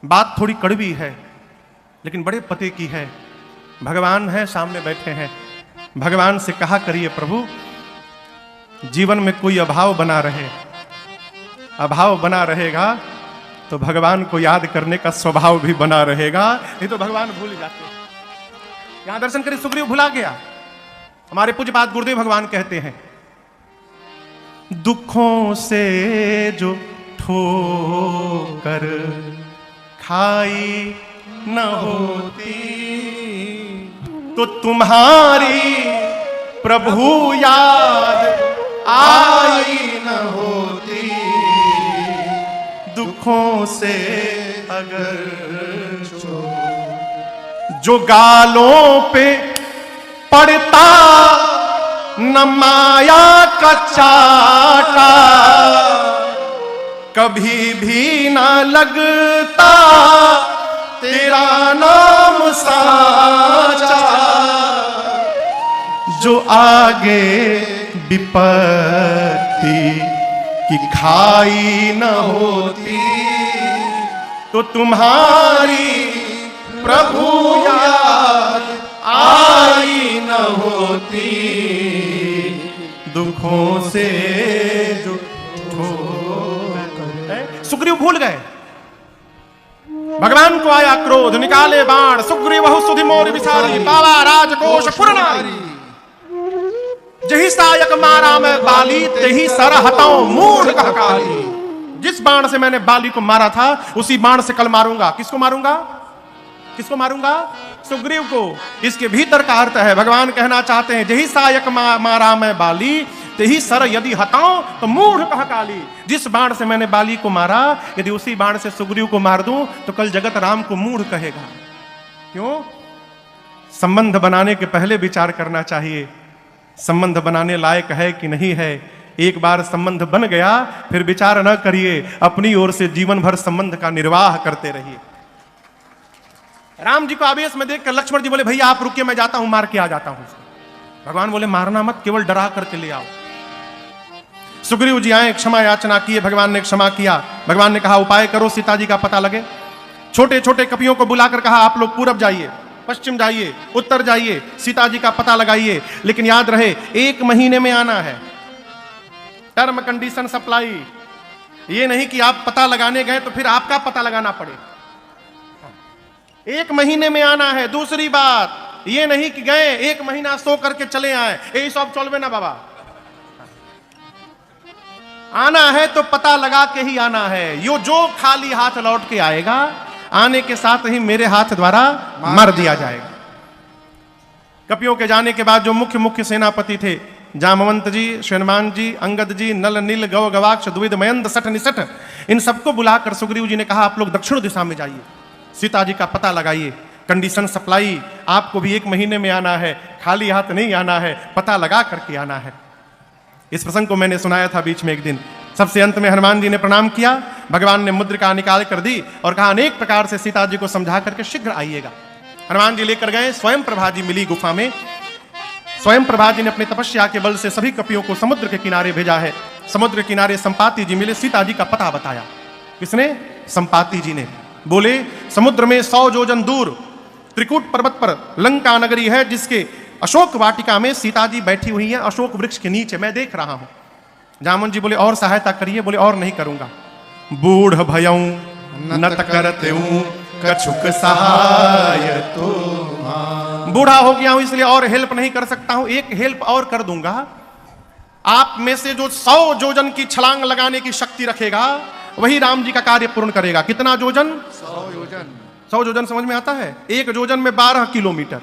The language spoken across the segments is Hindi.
बात थोड़ी कड़वी है लेकिन बड़े पते की है। भगवान है, सामने बैठे हैं। भगवान से कहा करिए, प्रभु जीवन में कोई अभाव बना रहे, अभाव बना रहेगा तो भगवान को याद करने का स्वभाव भी बना रहेगा, नहीं तो भगवान भूल जाते हैं। यहां दर्शन करिए, सुग्रीव भुला गया। हमारे पूज्यपाद गुरुदेव भगवान कहते हैं, दुखों से जो ठोकर खाई न होती तो तुम्हारी प्रभु याद आई न होती। दुखों से अगर जो गालों पे पड़ता न माया का चाटा, कभी भी ना लगता तेरा नाम साचा। जो आगे विपत्ति की खाई न होती तो तुम्हारी प्रभु याद आई न होती। दुखों से जो सुग्रीव भूल गए। भगवान को आया क्रोध, निकाले बाण, सुग्रीव सुधि मोर विसारी, पावा राजकोष पुरनारी। जही सायक मारा मैं बाली, तेही सर हटाऊं मूढ़ कह काली। जिस बाण से मैंने बाली को मारा था उसी बाण से कल मारूंगा। किसको मारूंगा? किसको मारूंगा? सुग्रीव को। इसके भीतर का अर्थ है, भगवान कहना चाहते हैं, जही सायक मारा मैं बाली, तेही सर यदि हटाऊं तो मूढ़ कह काली। जिस बाण से मैंने बाली को मारा, यदि उसी बाण से सुग्रीव को मार दूं तो कल जगत राम को मूढ़ कहेगा। क्यों? संबंध बनाने के पहले विचार करना चाहिए, संबंध बनाने लायक है कि नहीं है। एक बार संबंध बन गया फिर विचार न करिए, अपनी ओर से जीवन भर संबंध का निर्वाह करते रहिए। राम जी को आवेश में देखकर लक्ष्मण जी बोले, भैया आप रुकिए, मैं जाता हूं, मार के आ जाता हूं। भगवान बोले, मारना मत, केवल डरा करके ले आओ। सुग्रीव जी आए, क्षमा याचना किए, भगवान ने क्षमा किया। भगवान ने कहा, उपाय करो, सीता जी का पता लगे। छोटे छोटे कपियों को बुलाकर कहा, आप लोग पूरब जाइए, पश्चिम जाइए, उत्तर जाइए, सीता जी का पता लगाइए। लेकिन याद रहे 1 महीने में आना है। Term condition supply. ये नहीं कि आप पता लगाने गए तो फिर आपका पता लगाना पड़े। 1 महीने में आना है। दूसरी बात, ये नहीं कि गए 1 महीना सो करके चले आए, यही सब चलवे ना बाबा। आना है तो पता लगा के ही आना है। यो जो खाली हाथ लौट के आएगा, आने के साथ ही मेरे हाथ द्वारा मार दिया जाएगा। कपियों के जाने के बाद जो मुख्य मुख्य सेनापति थे, जामवंत जी, श्वेनमान जी, अंगद जी, नल नील गौ गवाक्ष द्विविद मयंद सठ निसठ, इन सबको बुलाकर सुग्रीव जी ने कहा, आप लोग दक्षिण दिशा में जाइए, सीता जी का पता लगाइए। कंडीशन सप्लाई, आपको भी 1 महीने में आना है, खाली हाथ नहीं आना है, पता लगा करके आना है। इस प्रसंग को मैंने सुनाया था बीच में एक दिन। सबसे अंत में हनुमान जी ने प्रणाम किया, भगवान ने मुद्रिका निकाल कर दी और कहा, अनेक प्रकार से सीता जी को समझा करके शीघ्र आइएगा। हनुमान जी लेकर गए, स्वयं प्रभा जी मिली गुफा में। स्वयं प्रभा जी ने अपनी तपस्या के बल से सभी कपियों को समुद्र के किनारे भेजा है। समुद्र के किनारे संपाति जी मिले, सीता जी का पता बताया। किसने? संपाति जी ने। बोले, समुद्र में 100 योजन दूर त्रिकूट पर्वत पर लंका नगरी है, जिसके अशोक वाटिका में सीता जी बैठी हुई है, अशोक वृक्ष के नीचे, मैं देख रहा हूं। जामुन जी बोले, और सहायता करिए। बोले, और नहीं करूंगा। बूढ़ भयऊ नत करते कछुक सहाय तो, बूढ़ा हो गया हूं इसलिए और हेल्प नहीं कर सकता हूं। एक हेल्प और कर दूंगा, आप में से जो 100 योजन की छलांग लगाने की शक्ति रखेगा वही राम जी का कार्य पूर्ण करेगा। कितना योजन? 100 योजन। 100 योजन समझ में आता है? 1 योजन में 12 किलोमीटर,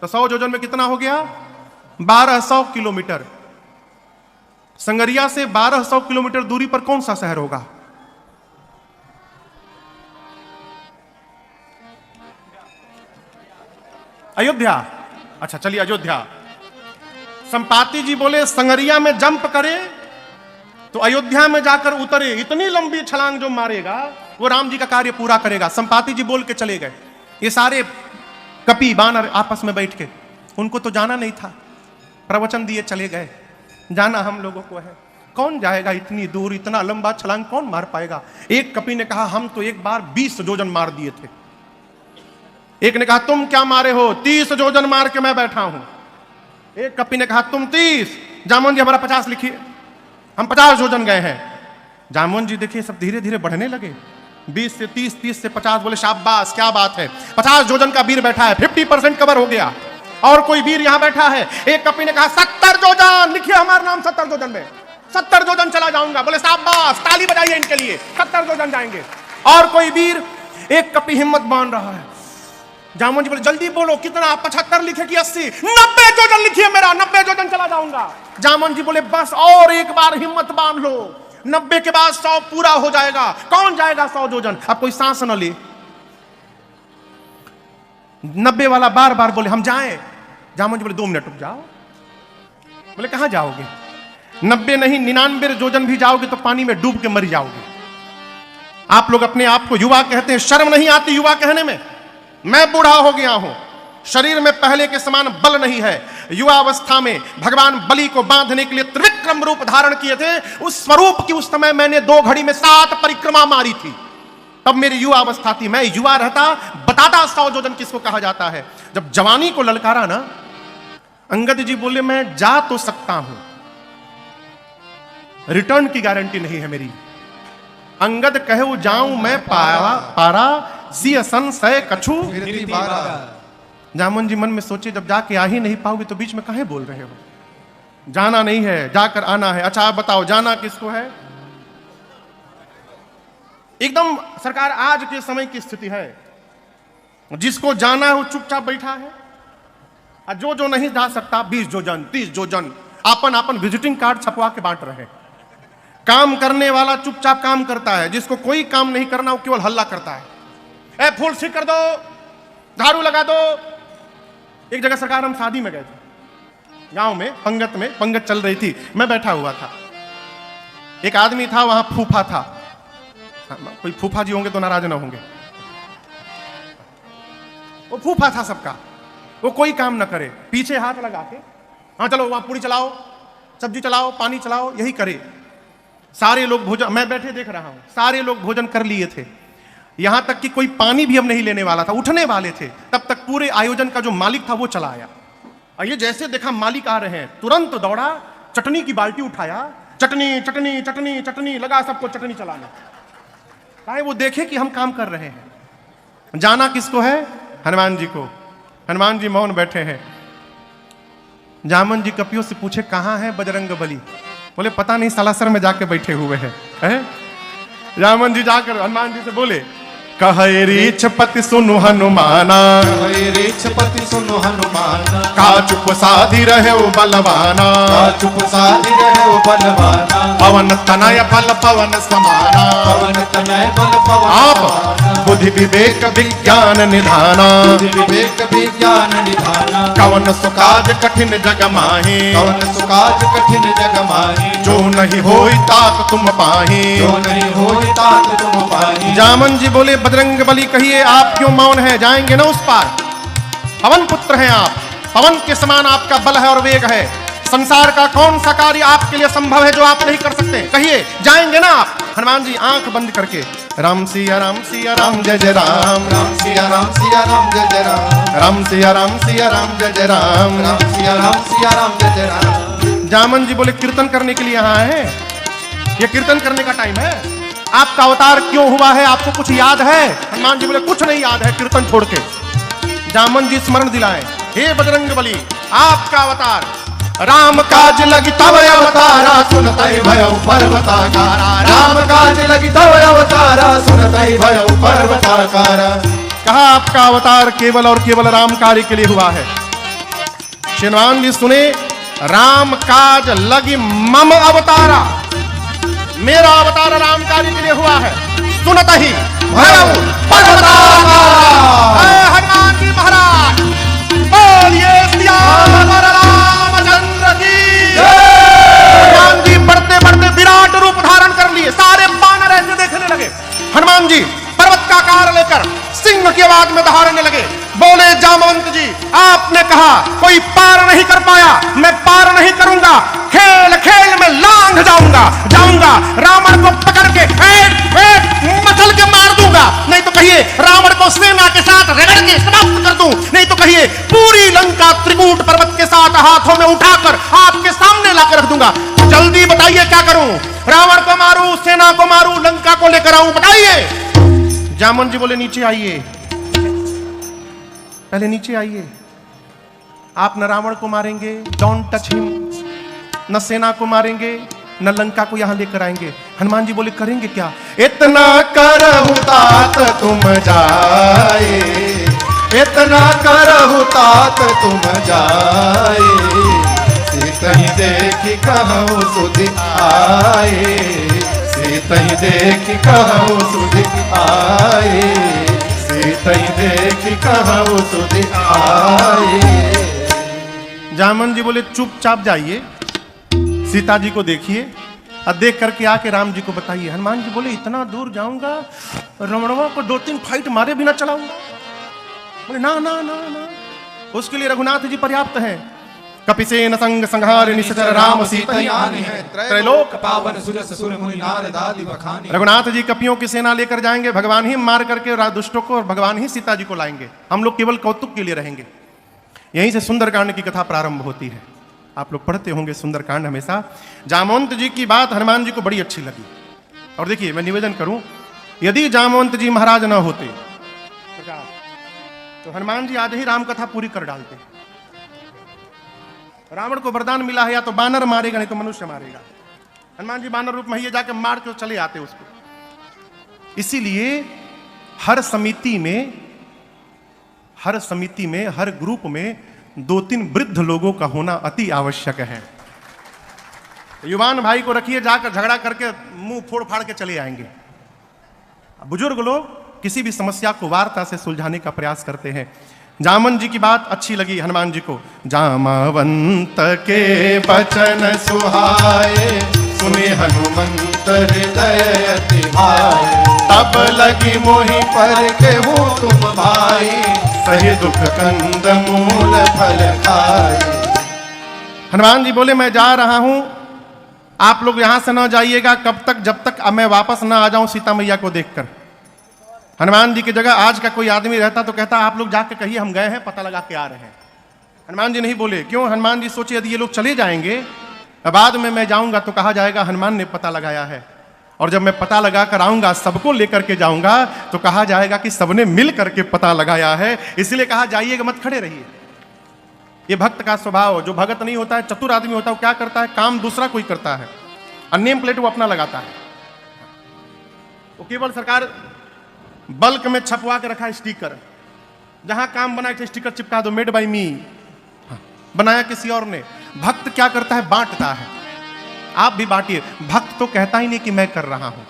तो 100 योजन में कितना हो गया? 1200 किलोमीटर। संगरिया से 1200 किलोमीटर दूरी पर कौन सा शहर होगा? अयोध्या। अच्छा चलिए, अयोध्या। संपाति जी बोले, संगरिया में जंप करे तो अयोध्या में जाकर उतरे। इतनी लंबी छलांग जो मारेगा वो राम जी का कार्य पूरा करेगा। संपाति जी बोल के चले गए। ये सारे कपि बानर आपस में बैठ के, उनको तो जाना नहीं था, प्रवचन दिए चले गए। जाना हम लोगों को है। कौन जाएगा इतनी दूर, इतना लंबा छलांग कौन मार पाएगा। एक कपि ने कहा हम तो एक बार 20 जोजन मार दिए थे। एक ने कहा तुम क्या मारे हो, 30 जोजन मार के मैं बैठा हूं। एक कपि ने कहा तुम 30, जामोन जी हमारा 50 लिखिए, हम 50 जोजन गए हैं। जामोन जी देखिए सब धीरे धीरे बढ़ने लगे, 20 से 30, 30 से 50, बोले शाबाश क्या बात है, 50 जोजन का वीर बैठा है, 50% कवर हो गया। और कोई वीर यहां बैठा है। एक कपि ने कहा 70 जोजन लिखिए हमारा नाम 70 जोजन में, 70 जोजन चला जाऊंगा। बोले शाबाश, ताली बजाइए इनके लिए, 70 जोजन जाएंगे। और कोई वीर, एक कपि हिम्मत बांध रहा है। जामोन जी बोले जल्दी बोलो कितना, 75 लिखे कि 80, 90 जोजन लिखिए मेरा, 90 जोजन चला जाऊंगा। जामोन जी बोले बस और एक बार हिम्मत बांध लो, 90 के बाद 100 पूरा हो जाएगा। कौन जाएगा 100 जोजन, अब कोई सांस न ले। 90 वाला बार बार बोले हम जाएं। जामोन जी बोले 2 मिनट रुक जाओ। बोले कहां जाओगे, 90 नहीं 99 जोजन भी जाओगे तो पानी में डूब के मर जाओगे। आप लोग अपने आप को युवा कहते हैं, शर्म नहीं आती युवा कहने में। मैं बूढ़ा हो गया हूं, शरीर में पहले के समान बल नहीं है। युवा अवस्था में भगवान बलि को बांधने के लिए त्रिविक्रम रूप धारण किए थे। उस स्वरूप की उस समय मैंने 2 घड़ी में 7 परिक्रमा मारी थी, तब मेरी युवा अवस्था थी। मैं युवा रहता बताता 100 जोजन किसको कहा जाता है। जब जवानी को ललकारा ना, अंगद जी बोले मैं जा तो सकता हूं, रिटर्न की गारंटी नहीं है मेरी। अंगद कहे जाऊं मैं पारा सी संशय कछु। जामोन जी मन में सोचे जब जाके आ ही नहीं पाओगे तो बीच में काहे बोल रहे हो, जाना नहीं है जाकर आना है। अच्छा आप बताओ जाना किसको है। एकदम सरकार आज के समय की स्थिति है, जिसको जाना है वो चुपचाप बैठा है, और जो नहीं जा सकता 20 जोजन 30 जोजन आपन आपन विजिटिंग कार्ड छपवा के बांट रहे। काम करने वाला चुपचाप काम करता है, जिसको कोई काम नहीं करना वो केवल हल्ला करता है। ए फूल ठीक कर दो, झाड़ू लगा दो। एक जगह सरकार हम शादी में गए थे, गांव में पंगत चल रही थी, मैं बैठा हुआ था। एक आदमी था वहां, फूफा था। कोई फूफा जी होंगे तो नाराज ना होंगे। वो फूफा था सबका, वो कोई काम ना करे, पीछे हाथ लगा के हाँ चलो वहां पूरी चलाओ, सब्जी चलाओ, पानी चलाओ, यही करे। सारे लोग भोजन, मैं बैठे देख रहा हूं, सारे लोग भोजन कर लिए थे, यहां तक कि कोई पानी भी अब नहीं लेने वाला था, उठने वाले थे। तब तक पूरे आयोजन का जो मालिक था वो चला आया। और ये जैसे देखा मालिक आ रहे हैं, तुरंत दौड़ा, चटनी की बाल्टी उठाया, चटनी चटनी चटनी चटनी लगा सबको चटनी चलाने। चाहे वो देखे कि हम काम कर रहे हैं। जाना किसको है, हनुमान जी को। हनुमान जी मौन बैठे हैं। जामोन जी कपियों से पूछे कहां है बजरंग बली। बोले पता नहीं सालासर में जाके बैठे हुए हैं। जामोन जी जाकर हनुमान जी से बोले कहे रीछपति सुनु हनुमाना, कहे रीछपति सुनु हनुमाना, का चुप साधी रहे वो बलवाना, का चुप साधी रहे वो बलवाना, पवन तनय बल पवन समाना, पवन तनय बल पवन आप समाना, बुद्धि विवेक विज्ञान निधाना, बुद्धि विवेक विज्ञान निधाना, कवन सुकाज कठिन जग माही, कवन सुकाज कठिन जग माही, जो नहीं होई तात तुम पाही, जो नहीं होई तात तुम पाही। जामोन जी बोले बजरंग बली कहिए आप क्यों मौन है, जाएंगे ना उस पार। पवन पुत्र हैं आप, पवन के समान आपका बल है और वेग है। संसार का कौन सा कार्य आपके लिए संभव है जो आप नहीं कर सकते, कहिए जाएंगे ना आप। हनुमान जी आंख बंद करके राम सिया राम जय जय राम, राम सिया राम जय जय राम, राम सिया राम जय जय राम, राम सिया राम जय जय राम। जामोन जी बोले कीर्तन करने के लिए यहाँ है, ये कीर्तन करने का टाइम है। आपका अवतार क्यों हुआ है, आपको कुछ याद है। हनुमान जी बोले कुछ नहीं याद है, कीर्तन छोड़ के। जामोन जी स्मरण दिलाए, हे बजरंग बली आपका अवतार राम काज लगी तब अवतारा, सुनतई भयउ पर्वताकारा, राम काज लगी तब अवतारा, सुनतई भयउ पर्वताकारा। कहा आपका अवतार केवल और केवल राम कार्य के लिए हुआ है। हनुमान जी सुने, राम काज लगी मम अवतारा, मेरा अवतार राम कार्य के लिए हुआ है। सुनत ही भयउ पर्वताकारा। हनुमान जी महाराज बोलिए सियावर रामचंद्र की। हनुमान जी बढ़ते बढ़ते विराट रूप धारण कर लिए, सारे बानर ऐसे देखने लगे। हनुमान जी पर्वत का आकार लेकर सिंह की आवाज में दहाड़ने लगे। बोले जामवंत जी, आपने कहा कोई पार नहीं कर पाया, मैं पार नहीं करूंगा, खेल खेल में लांघ जाऊंगा रावण को पकड़ के मसल के मार दूंगा, नहीं तो कहिए रावण को सेना के साथ रगड़ के समाप्त कर दूं, नहीं तो कहिए पूरी लंका त्रिकूट पर्वत के साथ हाथों में उठाकर आपके सामने लाकर रख दूंगा। जल्दी बताइए क्या करूं, रावण को मारूं, सेना को मारूं, लंका को लेकर आऊं, बताइए। जामवंत जी बोले नीचे आइए, पहले नीचे आइए। आप न रावण को मारेंगे, डोंट टच हिम, न सेना को मारेंगे, न लंका को यहां लेकर आएंगे। हनुमान जी बोले करेंगे क्या? इतना करहु तात तुम जाए, इतना करहु तात तुम जाए, सीतहि देखी कहूँ सुधि आए, सीतहि देखी कहूँ सुधि आए, सीतहि देखी कहूँ सुधि आए। जामवंत जी बोले चुपचाप जाइए, सीता जी को देखिए और देख करके आके राम जी को बताइए। हनुमान जी बोले इतना दूर जाऊंगा, रमणवा को 2-3 फाइट मारे बिना चलाऊंगा? बोले ना ना ना ना, उसके लिए रघुनाथ जी पर्याप्त हैं। कपिसेन संग संहार निश्चर राम सीता त्रैलोक पावन सुरस सुर मुनि नारद आदि बखानी। रघुनाथ जी कपियों की सेना लेकर जाएंगे, भगवान ही मार करके दुष्टों को और भगवान ही सीता जी को लाएंगे, हम लोग केवल कौतुक के लिए रहेंगे। यहीं से सुंदरकांड की कथा प्रारंभ होती है। आप लोग पढ़ते होंगे सुंदरकांड हमेशा। जामवंत जी की बात हनुमान जी को बड़ी अच्छी लगी। और देखिए मैं निवेदन करूं, यदि जामवंत जी महाराज ना होते तो हनुमान जी आज ही राम कथा पूरी कर डालते। रावण को वरदान मिला है या तो बानर मारेगा नहीं तो मनुष्य मारेगा। हनुमान जी बानर रूप में ही जाकर मार के चले आते उसको। इसीलिए हर समिति में हर ग्रुप में 2-3 वृद्ध लोगों का होना अति आवश्यक है। युवान भाई को रखिए, जाकर झगड़ा करके मुंह फोड़ फाड़ के चले आएंगे। बुजुर्ग लोग किसी भी समस्या को वार्ता से सुलझाने का प्रयास करते हैं। जामवंत जी की बात अच्छी लगी हनुमान जी को। जामवंत के बचन सुहाए, सुने हनुमंत हृदय अति भाए, तब लगी मोहि पर के हो तुम भाई, सही दुख कंद मूल फल खाए। हनुमान जी बोले मैं जा रहा हूं, आप लोग यहां से ना जाइएगा कब तक, जब तक मैं वापस ना आ जाऊं सीता मैया को देखकर। हनुमान जी की जगह आज का कोई आदमी रहता तो कहता आप लोग जाके कहिए हम गए हैं, पता लगा के आ रहे हैं। हनुमान जी नहीं बोले। क्यों? हनुमान जी सोचे यदि ये लोग चले जाएंगे, बाद में मैं जाऊंगा तो कहा जाएगा हनुमान ने पता लगाया है, और जब मैं पता लगा कर आऊंगा सबको लेकर के जाऊंगा तो कहा जाएगा कि सबने मिल करके पता लगाया है। इसलिए कहा जाइएगा मत, खड़े रहिए। ये भक्त का स्वभाव, जो भगत नहीं होता है, चतुर आदमी होता है, वो क्या करता है, काम दूसरा कोई करता है और नेम प्लेट वो अपना लगाता है। वो केवल सरकार बल्क में छपवा के रखा है स्टिकर, जहां काम बना के स्टिकर चिपका दो, मेड बाय मी, बनाया किसी और ने। भक्त क्या करता है, बांटता है। आप भी बांटिए। भक्त तो कहता ही नहीं कि मैं कर रहा हूं,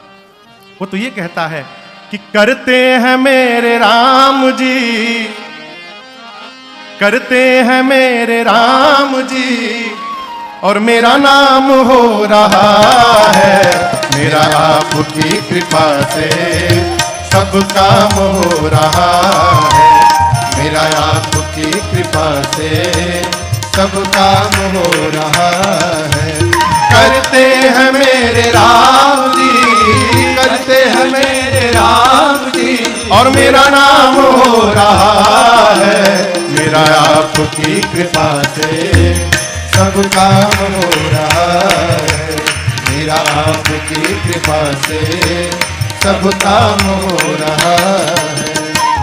वो तो ये कहता है कि करते हैं मेरे राम जी, करते हैं मेरे राम जी, और मेरा नाम हो रहा है, मेरा आपकी कृपा से सब काम हो रहा है, मेरा आपकी कृपा से सब काम हो रहा है। करते हैं मेरे राम जी, करते हैं मेरे राम जी, और मेरा नाम हो रहा है, मेरा आपकी कृपा से सब काम हो रहा है, मेरा आपकी कृपा से सब काम हो रहा है।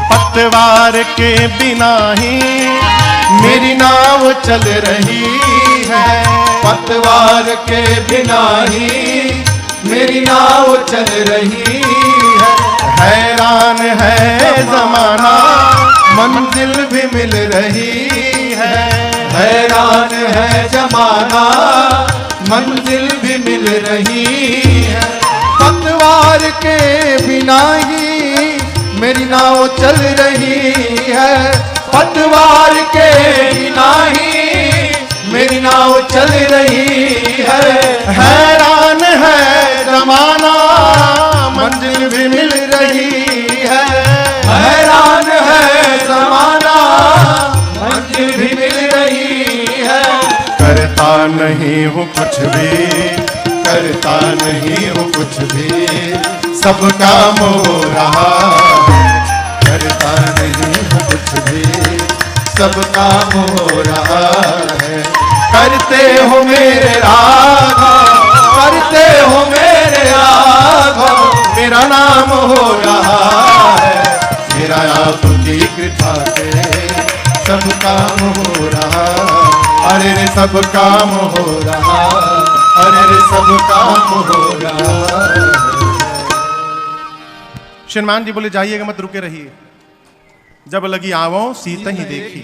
पतवार के बिना ही मेरी नाव चल रही है, पतवार के बिना ही मेरी नाव चल रही है। हैरान है जमाना, मंजिल भी मिल रही है, हैरान है जमाना, मंजिल भी मिल रही है। पतवार के बिना ही मेरी नाव चल रही है, पतवार के बिना ही मेरी नाव चल रही है। हैरान है जमाना, मंजिल भी मिल रही है, हैरान है जमाना, नहीं हूँ कुछ भी, करता नहीं हूँ कुछ भी, सब काम हो रहा है। करता नहीं हूँ कुछ भी, सब काम हो रहा है। करते हो मेरे राघव, करते हो मेरे राघव, मेरा नाम हो रहा है। मेरा आपकी कृपा से सब काम हो रहा, अरे रे सब काम हो रहा, अरे रे सब काम हो रहा। श्रीमान जी बोले जाइएगा मत, रुके रहिए, जब लगी आवो सीता ही देखी।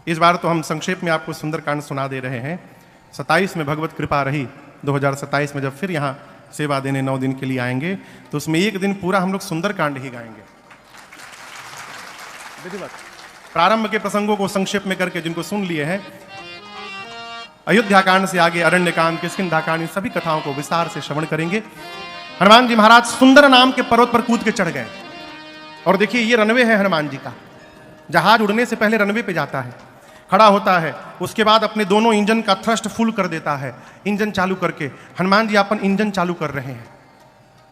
इस बार तो हम संक्षेप में आपको सुंदरकांड सुना दे रहे हैं। 27 में भगवत कृपा रही, 2027 में जब फिर यहाँ सेवा देने 9 दिन के लिए आएंगे तो उसमें एक दिन पूरा हम लोग सुंदरकांड ही गाएंगे। विधिवत प्रारंभ के प्रसंगों को संक्षेप में करके जिनको सुन लिए हैं, अयोध्या कांड से आगे अरण्य कांड, किष्किंधा कांड, इन सभी कथाओं को विस्तार से श्रवण करेंगे। हनुमान जी महाराज सुंदर नाम के पर्वत पर कूद के चढ़ गए और देखिए ये रनवे है हनुमान जी का। जहाज उड़ने से पहले रनवे पे जाता है, खड़ा होता है, उसके बाद अपने दोनों इंजन का थ्रस्ट फुल कर देता है। इंजन चालू करके हनुमान जी अपन इंजन चालू कर रहे हैं,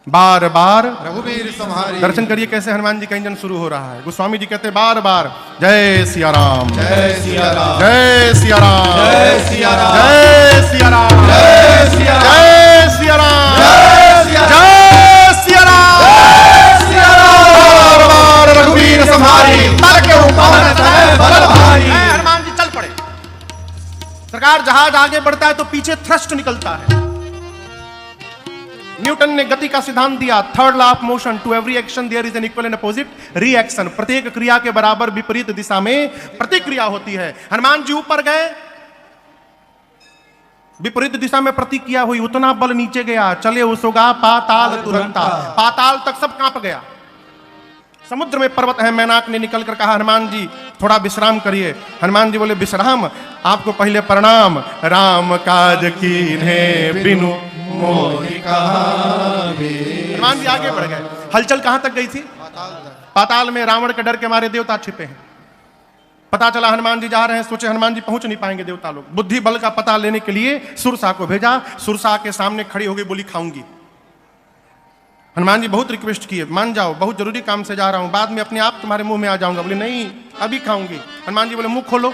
बार बार रघुवीर संहारी। दर्शन करिए कैसे हनुमान जी का इंजन शुरू हो रहा है। गोस्वामी जी कहते हैं बार बार जय सिया राम, जय सिया राम, जय सिया राम, जय सिया राम, जय सिया राम, जय सिया राम, जय सिया राम, जय सिया राम, जय सिया राम, जय सिया राम। बार बार रघुवीर संहारी, तर के ऊपर है बल भारी। हनुमान जी चल पड़े। सरकार जहाज आगे बढ़ता है तो पीछे थ्रस्ट निकलता है। न्यूटन ने गति का सिद्धांत दिया, third law of motion, to every action there is an equal and opposite reaction. प्रत्येक क्रिया के बराबर विपरीत दिशा में प्रतिक्रिया होती है। हनुमान जी ऊपर गए, विपरीत दिशा में प्रतिक्रिया हुई, उतना बल नीचे गया, चले उसोगा पाताल तुरंता, पाताल तक सब कांप गया। समुद्र में पर्वत है। मैनाक ने निकल कर कहा हनुमान जी थोड़ा विश्राम करिए। हनुमान जी बोले विश्राम, आपको पहले प्रणाम। राम काज कीन्हे बिनु मोहि कहावे। हनुमान जी आगे बढ़ गए। हलचल कहां तक गई थी? पाताल में। रावण के डर के मारे देवता छिपे हैं। पता चला हनुमान जी जा रहे हैं, सोचे हनुमान जी पहुंच नहीं पाएंगे देवता लोग। बुद्धि बल का पता लेने के लिए सुरसा को भेजा। सुरसा के सामने खड़ी हो गई, बोली खाऊंगी। हनुमान जी बहुत रिक्वेस्ट किए, मान जाओ, बहुत जरूरी काम से जा रहा हूं, बाद में अपने आप तुम्हारे मुंह में आ जाऊंगा। बोले नहीं अभी खाऊंगी। हनुमान जी बोले मुंह खोलो।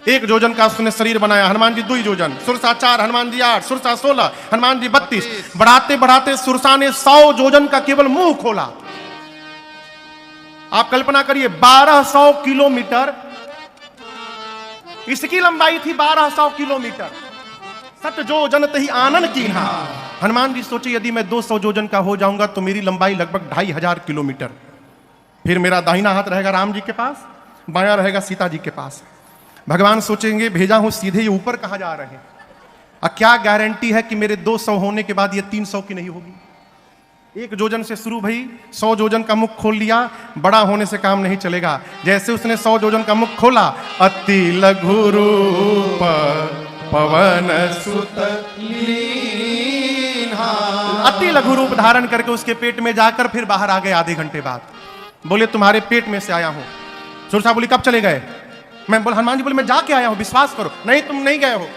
1 जोजन का उसने शरीर बनाया। हनुमान जी 2 जोजन, सुरसा 4, हनुमान जी 8, सुरसा 16, हनुमान जी 32। बढ़ाते बढ़ाते सुरसा ने 100 जोजन का केवल मुंह खोला। आप कल्पना करिए 1200 किलोमीटर इसकी लंबाई थी, 1200 किलोमीटर। 7 जोजन तही आनन कीन्हा। हनुमान जी सोचे यदि मैं 200 जोजन का हो जाऊंगा तो मेरी लंबाई लगभग 2500 किलोमीटर। फिर मेरा दाहिना हाथ रहेगा राम जी के पास, बायां रहेगा सीता जी के पास। भगवान सोचेंगे भेजा हूं सीधे, ये ऊपर कहां जा रहे हैं? क्या गारंटी है कि मेरे 200 होने के बाद ये 300 की नहीं होगी? 1 जोजन से शुरू भई, 100 जोजन का मुख खोल लिया। बड़ा होने से काम नहीं चलेगा। जैसे उसने 100 जोजन का मुख खोला, अति लघु रूप पवन सुत लीन्हा। अति लघु रूप धारण करके उसके पेट में जाकर फिर बाहर आ गए आधे घंटे बाद। बोले तुम्हारे पेट में से आया हूं। सुरसा बोली कब चले गए? मैं बोला, हनुमान जी बोले मैं जाके आया हूं, विश्वास करो। नहीं तुम नहीं गए हो।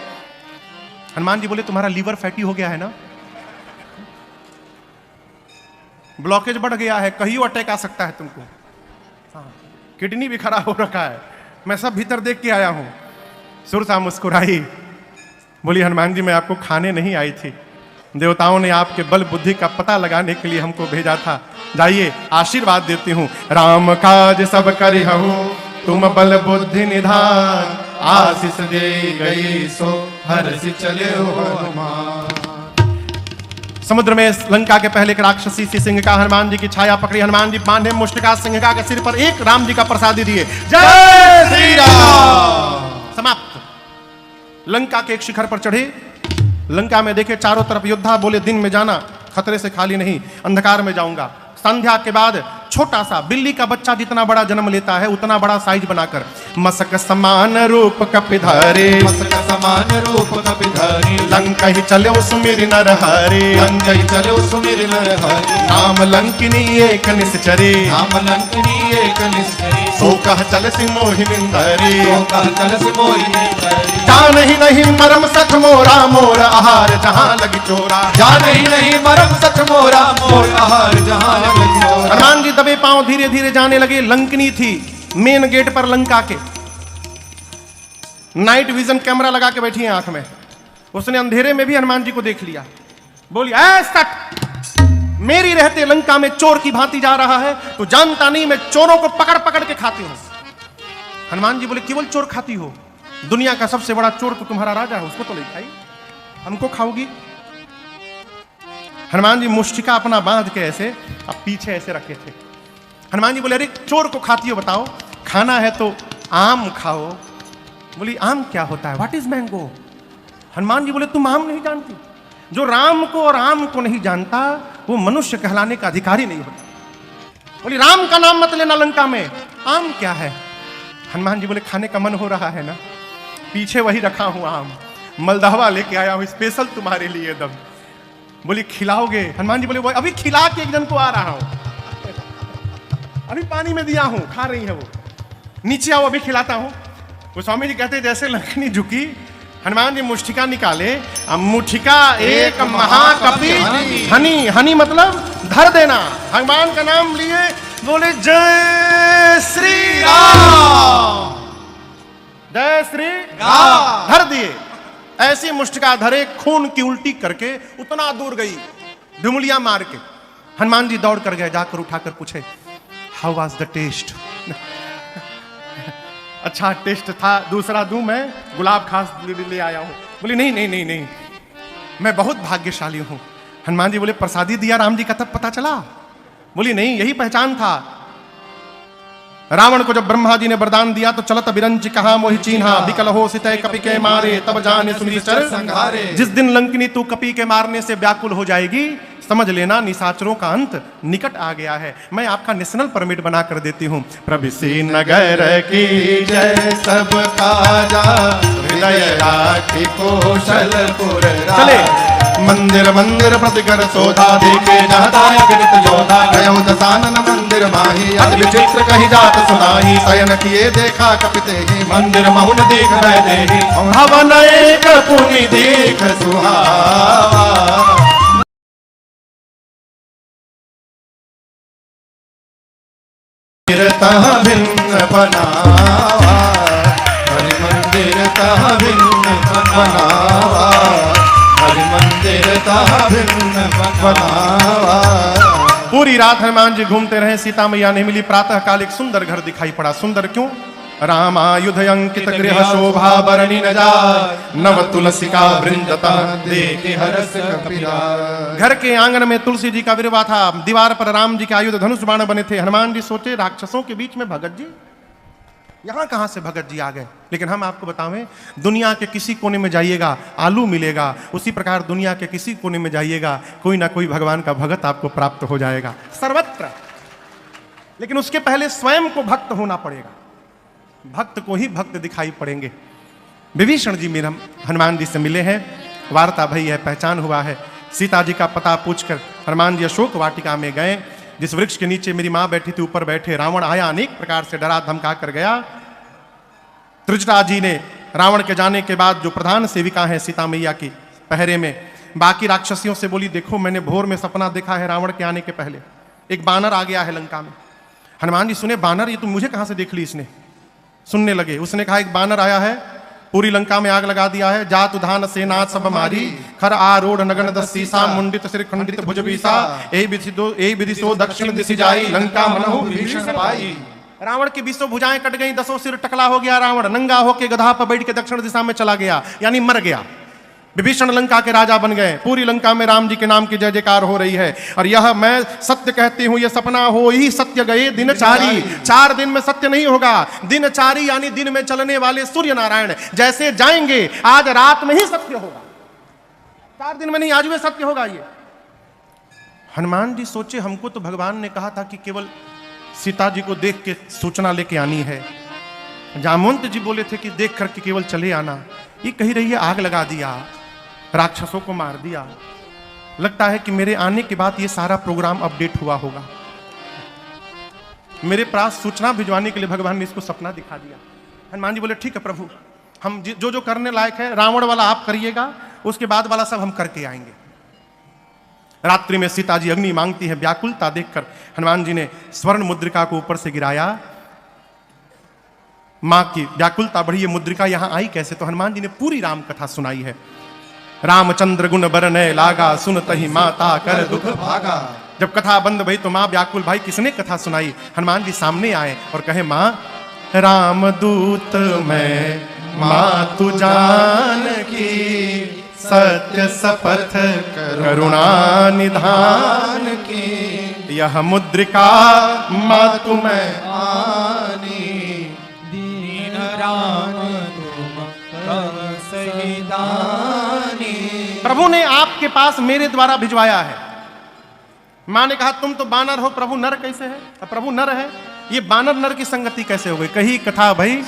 हनुमान जी बोले तुम्हारा लीवर फैटी हो गया है ना, ब्लॉकेज बढ़ गया है, कहीं अटैक आ सकता है तुमको, किडनी भी खराब हो रखा है, मैं सब भीतर देख के आया हूं। सुरसा मुस्कुराई, बोली हनुमान जी मैं आपको खाने नहीं आई थी, देवताओं ने आपके बल बुद्धि का पता लगाने के लिए हमको भेजा था। जाइए आशीर्वाद देती हूं। राम काज सब करिहु तुम बल बुद्धि निधान, आशीष दे गई सो हर्षि चले हनुमान। समुद्र में लंका के पहले एक राक्षसी सी सिंह का हनुमान जी की छाया पकड़ी। हनुमान जी बांधे मुष्टिका सिंहिका के सिर पर एक राम जी का प्रसादी दिए। जय श्री राम। समाप्त। लंका के एक शिखर पर चढ़े। लंका में देखे चारों तरफ योद्धा। बोले दिन में जाना, खतरे से खाली नहीं, अंधकार में जाऊंगा। संध्या के बाद छोटा सा बिल्ली का बच्चा जितना बड़ा जन्म लेता है उतना बड़ा साइज बनाकर मसक समान रूप कपिधारे, मसक समान रूप कपिधारी, लंका ही चले सुमिर नर हरे, लंका ही चले सुमिर नर हरे। राम लंकिनी एक निश्चरे, राम लंकिनी एक निश्चरी, सो कह चल सिमोहि निंदरे, सो कह चल सिमोहि निंदरे। जान ही नहीं मरम सख मोरा, मोर आहार जहां लगी चोरा। जान ही नहीं मरम सच मोरा, मोर आहार जहां लगी चोरा। हनुमान जी दबे पांव धीरे धीरे जाने लगे। लंकनी थी मेन गेट पर लंका के, नाइट विजन कैमरा लगा के बैठी है आंख में। उसने अंधेरे में भी हनुमान जी को देख लिया। बोली ऐसा मेरी रहते लंका में चोर की भांति जा रहा है, तो जानता नहीं मैं चोरों को पकड़ पकड़ के खाती हूं। हनुमान जी बोले केवल चोर खाती हो? दुनिया का सबसे बड़ा चोर तो तुम्हारा राजा है, उसको तो नहीं खाई, हमको खाओगी? हनुमान जी मुष्टिका अपना बांध के ऐसे अब पीछे ऐसे रखे थे। हनुमान जी बोले अरे चोर को खाती हो बताओ? खाना है तो आम खाओ। बोली आम क्या होता है? What is mango? Hanuman ji बोले तुम आम नहीं जानती? जो राम को और आम को नहीं जानता वो मनुष्य कहलाने का अधिकारी नहीं होता। बोली राम का नाम मत लेना लंका में, आम क्या है? हनुमान जी बोले खाने का मन हो रहा है ना, पीछे वही रखा हूं आम, मलदहवा लेके आया हूं स्पेशल तुम्हारे लिए दम। बोली खिलाओगे? हनुमान जी बोले वो अभी खिला के एक जन को आ रहा हूं, अभी पानी में दिया हूं, खा रही है वो, नीचे आओ अभी खिलाता हूं। वो स्वामी जी कहते जैसे लंकनी झुकी, हनुमान जी मुष्टिका निकाले। अब मुष्टिका एक महाकपि हनी, हनी मतलब धर देना। भगवान का नाम लिए बोले जय श्री राम, जय श्री राम, धर दिए। ऐसी मुष्टिका धरे, खून की उल्टी करके उतना दूर गई ढुमलिया मार के। हनुमान जी दौड़ कर गए, जाकर उठाकर पूछे हाउ वाज द टेस्ट? अच्छा टेस्ट था, दूसरा दूं मैं? गुलाब खास ले आया हूं। बोली नहीं नहीं नहीं नहीं, मैं बहुत भाग्यशाली हूं। हनुमान जी बोले प्रसादी दिया राम जी का तब पता चला? बोली नहीं यही पहचान था। रावण को जब ब्रह्मा जी ने वरदान दिया तो चलत बिरंच कहा मोहि चीन्हा, बिकल हो सितय कपि के मारे तब जाने सुनिश्चर संहारे। जिस दिन लंकिनी तू कपि के मारने से व्याकुल हो जाएगी, समझ लेना निशाचरों का अंत निकट आ गया है। मैं आपका नेशनल परमिट बना कर देती हूँ। प्रभिषी नगर की जय सब काजा, हृदय राखी कौशलपुर राजा। चले मंदिर मंदिर प्रतिकर शोधा, देखे जहदायक नित योधा। गयो दसानन मंदिर माही, अति विचित्र कही जात सुनाही। शयन किए देखा कपिते ही, मंदिर महुन देख भय देहि। हवन एक पुनि देख सुहावा, तह भिन्न बनावा। हरि मंदिर तह भिन्न बनावा, हरि मंदिर तह भिन्न बनावा। पूरी रात हनुमान जी घूमते रहे, सीता मैया नहीं मिली। प्रातः काल एक सुंदर घर दिखाई पड़ा। सुंदर क्यों? रामायुध अंकित गृह शोभा बरनी न जाय, नव तुलसिका वृंदता देखे हरस कपिराय। घर के आंगन में तुलसी जी का विरवा था, दीवार पर राम जी के आयुध धनुष बाण बने थे। हनुमान जी सोचे राक्षसों के बीच में भगत जी, यहां कहां से भगत जी आ गए? लेकिन हम आपको बतावें, दुनिया के किसी कोने में जाइएगा आलू मिलेगा, उसी प्रकार दुनिया के किसी कोने में जाइएगा कोई ना कोई भगवान का भगत आपको प्राप्त हो जाएगा सर्वत्र। लेकिन उसके पहले स्वयं को भक्त होना पड़ेगा, भक्त को ही भक्त दिखाई पड़ेंगे। विभीषण जी मेरा हनुमान जी से मिले हैं, वार्ता भई है, पहचान हुआ है। सीता जी का पता पूछकर हनुमान जी अशोक वाटिका में गए, जिस वृक्ष के नीचे मेरी मां बैठी थी ऊपर बैठे। रावण आया, अनेक प्रकार से डरा धमका कर गया। त्रिजटा जी ने रावण के जाने के बाद जो प्रधान सेविका है सीता मैया की पहरे में, बाकी राक्षसियों से बोली देखो मैंने भोर में सपना देखा है, रावण के आने के पहले एक बानर आ गया है लंका में। हनुमान जी सुने बानर, ये तुम मुझे कहां से देख ली? इसने सुनने लगे। उसने कहा एक बानर आया है, पूरी लंका में आग लगा दिया है। जात उधान सेना सब मारी, खर आरूढ़ नगन दस सीसा, मुंडित सिर खंडित भुज बीसा। ए विधि सो दक्षिण दिशि जाई, लंका मनहु विभीषण पाई। रावण की 20 भुजाएं कट गई, 10 सिर टकला हो गया। रावण नंगा होके गधा पर बैठ के दक्षिण दिशा में चला गया, यानी मर गया। विभीषण लंका के राजा बन गए। पूरी लंका में राम जी के नाम की जय जयकार हो रही है। और यह मैं सत्य कहती हूं, यह सपना हो ही सत्य गए दिनचारी। 4 दिन में सत्य नहीं होगा, दिनचारी यानी दिन में चलने वाले सूर्य नारायण जैसे जाएंगे, आज रात में ही सत्य होगा। 4 दिन में नहीं, आज में सत्य होगा। ये हनुमान जी सोचे हमको तो भगवान ने कहा था कि केवल सीता जी को देख के सूचना लेके आनी है। जामवंत जी बोले थे कि देख करके केवल चले आना। ये कही रही है आग लगा दिया, राक्षसों को मार दिया। लगता है कि मेरे आने के बाद ये सारा प्रोग्राम अपडेट हुआ होगा। मेरे पास सूचना भिजवाने के लिए भगवान ने इसको सपना दिखा दिया। हनुमान जी बोले ठीक है प्रभु, हम जो जो करने लायक है, रावण वाला आप करिएगा, उसके बाद वाला सब हम करके आएंगे। रात्रि में सीता जी अग्नि मांगती है, व्याकुलता देखकर हनुमान जी ने स्वर्ण मुद्रिका को ऊपर से गिराया। मां की व्याकुलता बढ़ी, ये मुद्रिका यहां आई कैसे? तो हनुमान जी ने पूरी राम कथा सुनाई है। रामचंद्र गुण बरनय लागा, सुनत ही माता कर दुख भागा। जब कथा बंद भई तो मां व्याकुल, भाई किसने कथा सुनाई? हनुमान जी सामने आए और कहे, मां रामदूत मैं मां तू जान की, सत्य सपथ करुणा निधान की, यह मुद्रिका मां तुम्हें आनी, दीन राम तुम कब सही दानी। प्रभु ने आपके पास मेरे द्वारा भिजवाया है। मां ने कहा, तुम तो बानर हो, प्रभु नर कैसे है? प्रभु नर है, ये बानर नर की संगति कैसे हो गई? कही कथा भाई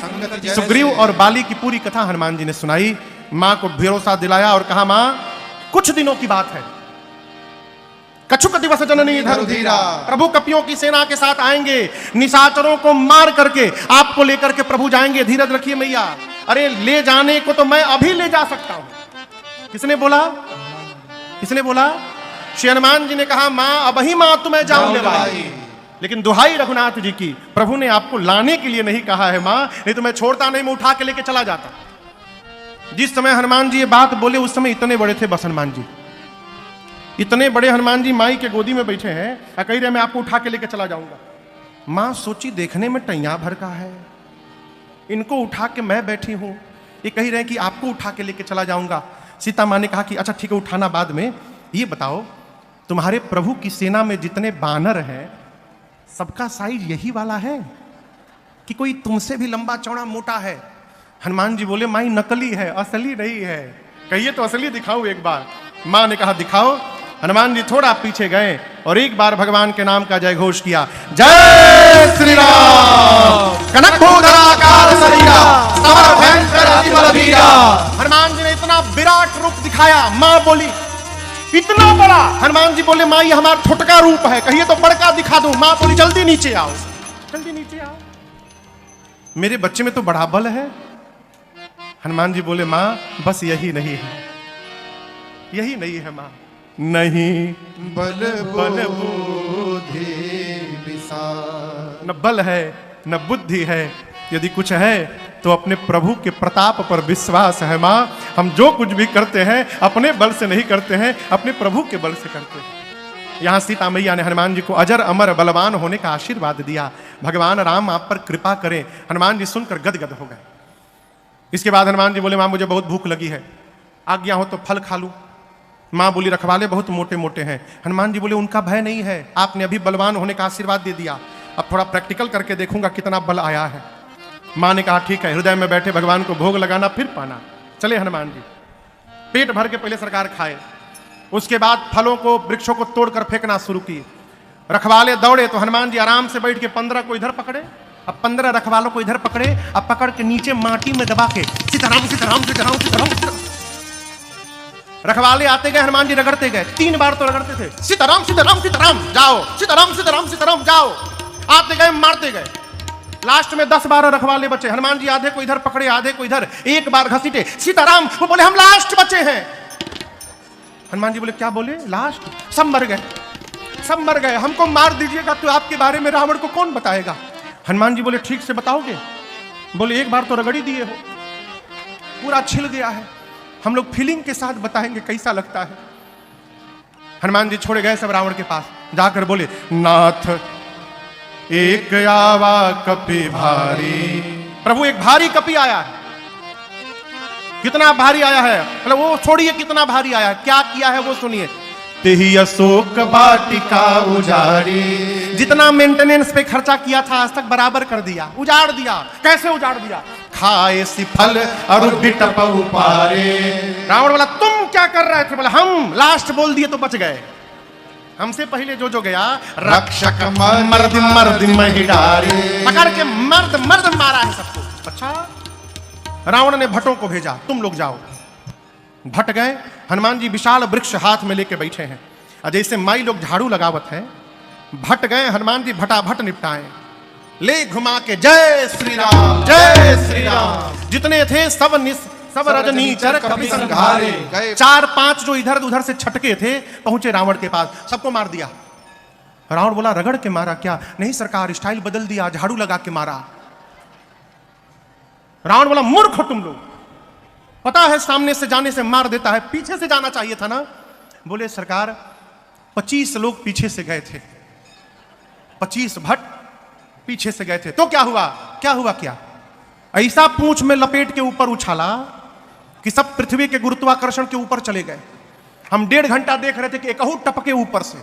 सुग्रीव और बाली की पूरी कथा हनुमान जी ने सुनाई। मां को भरोसा दिलाया और कहा, मां कुछ दिनों की बात है, कछुक दिवस जननी धर धीरा, प्रभु कपियों की सेना के साथ आएंगे, निशाचरों को मार करके आपको लेकर के प्रभु जाएंगे। धीरज रखिए मैया। अरे ले जाने को तो मैं अभी ले जा सकता हूं। किसने बोला? किसने बोला? श्री हनुमान जी ने कहा, मां अबही मां तुम्हें जाऊंगे भाई, लेकिन दुहाई रघुनाथ जी की, प्रभु ने आपको लाने के लिए नहीं कहा है मां, नहीं तो मैं छोड़ता नहीं, मैं उठा के लेके चला जाता। जिस समय हनुमान जी ये बात बोले उस समय इतने बड़े थे बस हनुमान जी, इतने बड़े हनुमान जी माई के गोदी में बैठे हैं, कह रहे मैं आपको उठा के लेके चला जाऊंगा। मां सोची देखने में टैया भर का है, इनको उठा के मैं बैठी हूं, ये कह रहे हैं कि आपको उठा के लेके चला जाऊंगा। सीता मां ने कहा कि अच्छा ठीक है, उठाना बाद में, ये बताओ तुम्हारे प्रभु की सेना में जितने बानर हैं सबका साइज यही वाला है कि कोई तुमसे भी लंबा चौड़ा मोटा है? हनुमान जी बोले, माई नकली है, असली नहीं है। कहिए तो असली दिखाऊं एक बार। मां ने कहा दिखाओ। हनुमान जी थोड़ा पीछे गए और एक बार भगवान के नाम का जय घोष किया, जय श्री राम। कनक भूधराकार शरीरा, समर भयंकर अति बलबीरा। हनुमान जी ने इतना विराट रूप दिखाया। मां बोली, इतना बड़ा? हनुमान जी बोले, मां ये हमारा छोटका रूप है, कहिए तो बड़का दिखा दूं। मां बोली, जल्दी नीचे आओ, जल्दी नीचे आओ, मेरे बच्चे में तो बड़ा बल है। हनुमान जी बोले, मां बस यही नहीं है, यही नहीं है मां, नहीं बल बल बुद्धि विशाल, न बल है न बुद्धि है, यदि कुछ है तो अपने प्रभु के प्रताप पर विश्वास है। मां हम जो कुछ भी करते हैं अपने बल से नहीं करते हैं, अपने प्रभु के बल से करते हैं। यहां सीता मैया ने हनुमान जी को अजर अमर बलवान होने का आशीर्वाद दिया। भगवान राम आप पर कृपा करें। हनुमान जी सुनकर गदगद हो गए। इसके बाद हनुमान जी बोले, मां मुझे बहुत भूख लगी है, आज्ञा हो तो फल खा लूं। मां बोली, रखवाले बहुत मोटे मोटे हैं। हनुमान जी बोले, उनका भय नहीं है, आपने अभी बलवान होने का आशीर्वाद दे दिया, अब थोड़ा प्रैक्टिकल करके देखूंगा कितना बल आया है। मां ने कहा ठीक है, हृदय में बैठे भगवान को भोग लगाना फिर पाना। चले हनुमान जी पेट भर के पहले सरकार खाए, उसके बाद फलों को वृक्षों को तोड़कर फेंकना शुरू किए। रखवाले दौड़े तो हनुमान जी आराम से बैठ के 15 को इधर पकड़े, अब 15 रखवालों को इधर पकड़े, अब पकड़ के नीचे माटी में दबा के सीताराम सीताराम सीताराम सीताराम। रखवाले आते गए, हनुमान जी रगड़ते गए, 3 बार तो रगड़ते थे, सीताराम सीताराम सीताराम जाओ, सीताराम सीताराम सीताराम जाओ। आते गए मारते गए, लास्ट में 10-12 रखवाले बचे। हनुमान जी आधे को इधर पकड़े आधे को इधर, एक बार घसीटे, सीताराम। वो बोले हम लास्ट बचे हैं। हनुमान जी बोले क्या बोले? लास्ट? सब मर गए, सब मर गए, हमको मार दीजिएगा तो आपके बारे में रावण को कौन बताएगा? हनुमान जी बोले ठीक से बताओगे? बोले एक बार तो रगड़ी दिए हो, पूरा छिल गया है, हम लोग फीलिंग के साथ बताएंगे कैसा लगता है। हनुमान जी छोड़े गए सब रावण के पास, जाकर बोले नाथ एक आवा कपि भारी। प्रभु एक भारी कपि आया है। कितना भारी आया है? मतलब वो छोड़िए कितना भारी आया है, क्या किया है वो सुनिए। तेहि अशोक वाटिका उजाड़ी, जितना मेंटेनेंस पे खर्चा किया था आज तक बराबर कर दिया, उजाड़ दिया। कैसे उजाड़ दिया? खाए सी फल और बिटप उपारे। रावण बोला तुम क्या कर रहे थे? बोला हम लास्ट बोल दिए तो बच गए, हमसे पहले जो गया रक्षक मर्द मर्द महिडारे, पकड़ के मर्द मर्द मारा है सबको। अच्छा, रावण ने भट्टों को भेजा, तुम लोग जाओ। भट्ट गए, हनुमान जी विशाल वृक्ष हाथ में लेके बैठे हैं, और जैसे माई लोग झाड़ू लगावत है, भट्ट गए, हनुमान जी भटाभट निपटाए, ले घुमा के जय श्री राम जय श्री राम जितने थे सब रजनीचर कपि संघारे। गए 4-5 जो इधर उधर से छटके थे पहुंचे रावण के पास, सबको मार दिया। रावण बोला रगड़ के मारा क्या? नहीं सरकार, स्टाइल बदल दिया, झाड़ू लगा के मारा। रावण बोला मूर्ख हो तुम लोग, पता है सामने से जाने से मार देता है, पीछे से जाना चाहिए था ना। बोले सरकार 25 लोग पीछे से गए थे, 25 भट्ट पीछे से गए थे, तो क्या हुआ? क्या ऐसा पूंछ में लपेट के ऊपर उछाला कि सब पृथ्वी के गुरुत्वाकर्षण के ऊपर चले गए। हम 1.5 घंटा देख रहे थे कि एकहू टपके ऊपर से।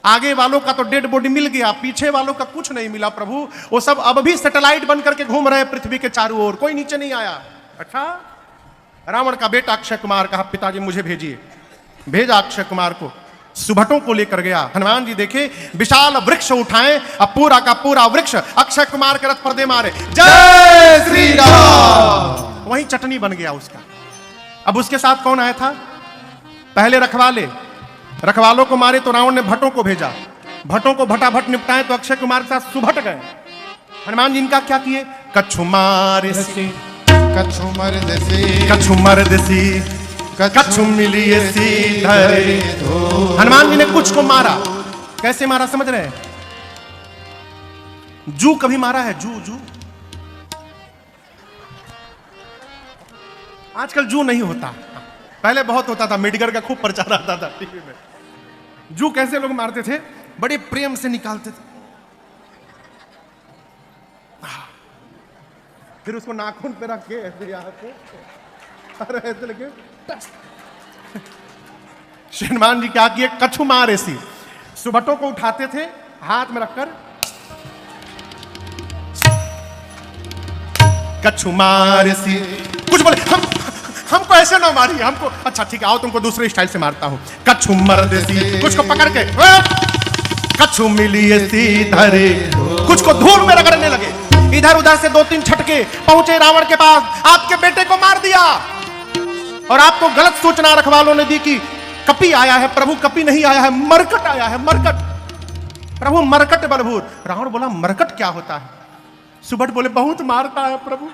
आगे वालों का तो डेड बॉडी मिल गया, पीछे वालों का कुछ नहीं मिला प्रभु। वो सब अब भी सैटेलाइट बन करके घूम रहे हैं पृथ्वी के चारों ओर, कोई नीचे नहीं आया। अच्छा, रावण का बेटा अक्षय कुमार कहा पिताजी मुझे भेजिए। भेजा अक्षय कुमार को, सुभटों को लेकर गया। हनुमान जी देखे विशाल वृक्ष उठाए, अब पूरा का पूरा वृक्ष अक्षय कुमार के रथ पर दे मारे। जय श्री राम। वहीं चटनी बन गया उसका। अब उसके साथ कौन आया था? पहले रखवालों को मारे तो रावण ने भट्टों को भेजा, भट्टों को भटाभट निपटाए तो अक्षय कुमार के साथ सुभट गए। हनुमान जी इनका क्या किए? कछु मारेसी कछु मिलिए सीधरे। हनुमान जी ने कुछ को मारा। कैसे मारा समझ रहे हैं? जू कभी मारा है? जू आजकल जू नहीं होता, पहले बहुत होता था, मेडिकल का खूब प्रचार आता था टीवी में। जू कैसे लोग मारते थे? बड़े प्रेम से निकालते थे, फिर उसको नाखून पे रख के ऐसे यहाँ पे ऐसे लगे। हनुमान जी क्या किए? कछु मार ऐसी सुभटों को उठाते थे हाथ में रखकर, कछु मार ऐसी। कुछ बोले हमको ऐसे ना मारिए, हमको अच्छा ठीक है आओ तुमको दूसरे स्टाइल से मारता हूं। कछु मर देसी, कुछ को पकड़ के कछु मिली सीधरे, कुछ को धूल में रगड़ने लगे। इधर उधर से 2-3 छटके पहुंचे रावण के पास, आपके बेटे को मार दिया। और आपको गलत सूचना रखवालों ने दी कि कपि आया है। प्रभु कपि नहीं आया है, मरकट आया है, मरकट। प्रभु मरकट बलभूत। रावण बोला मरकट क्या होता है? सुभट बोले बहुत मारता है प्रभु,